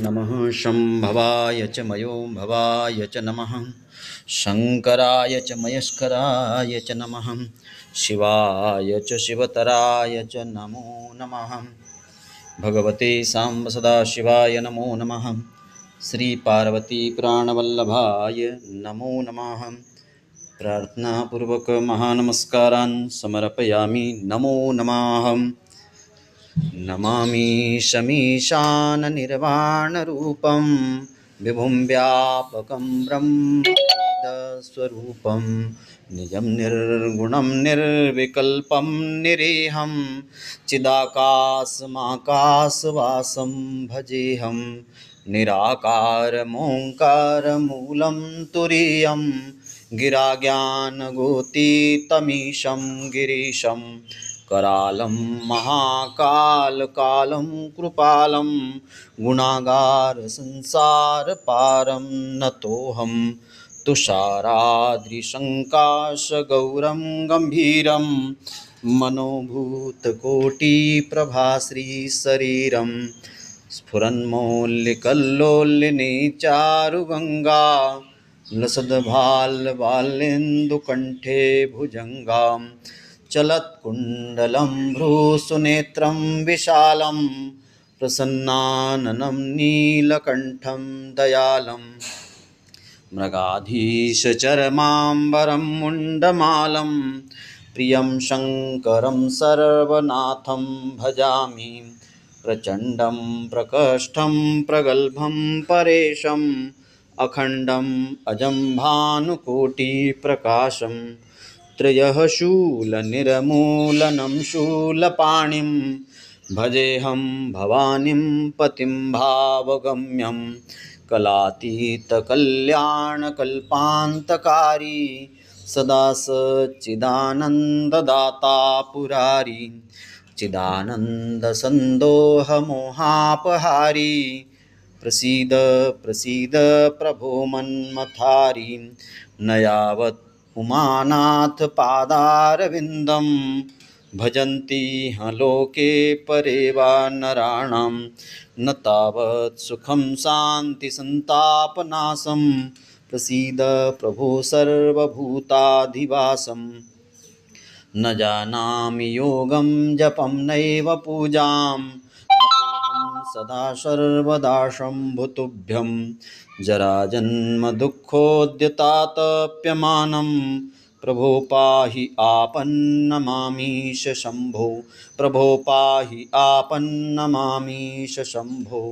नमः शंभवाय च मयोभवाय च नमः शंकराय च मयस्कराय च नमः शिवाय च शिवतराय च नमो नमः भगवते सांब सदाशिवाय नमो नमः श्री पार्वती प्राणवल्लभाय नमो नमः प्रार्थनापूर्वक महानमस्कारान् समर्पयामि नमो नमः नमामि शमीशाननिर्वाणरूपं विभुं व्यापकं ब्रह्मवेदस्वरूपं निजं निर्गुणं निर्विकल्पं निरीहं चिदाकाशमाकाशवासं भजेऽहं निराकारमोङ्कारमूलं तुरीयं गिराज्ञानगोतीतमीशं गिरीशं करालं महाकालकालं कृपालं गुणागार संसारपारं नतोऽहं तुषाराद्रिशङ्काशगौरं गम्भीरं मनोभूतकोटिप्रभाश्रीशरीरं स्फुरन्मौल्लिकल्लोलिनी चारुगङ्गा लसद्भाल्बालेन्दुकण्ठे भुजङ्गां चलत्कुण्डलं भ्रूसुनेत्रं विशालं प्रसन्नाननं नीलकण्ठं दयालं मृगाधीशचरमाम्बरं मुण्डमालं प्रियं शङ्करं सर्वनाथं भजामि प्रचण्डं प्रकष्ठं प्रगल्भं परेशम् अखण्डम् अजं भानुकोटिप्रकाशं त्रयः शूलनिर्मूलनं शूलपाणिं भजेऽहं भवानीं पतिं भावगम्यं कलातीतकल्याणकल्पान्तकारी सदा सच्चिदानन्ददाता पुरारी चिदानन्दसन्दोहमोहापहारी प्रसीद प्रसीद प्रभो मन्मथारी न यावत् उमानाथ पादारविन्दं भजन्ति ह लोके परे वा नराणां न तावत् सुखं शान्ति संतापनाशं प्रसीद प्रभो सर्वभूताधिवासं न जानामि योगं जपं नैव पूजां सदा सर्वदा शम्भुतुभ्यं जराजन्मदुःखोद्यतातप्यमानं प्रभो पाहि आपन्नमामीश शम्भो प्रभो पाहि आपन्नमामीश शम्भो।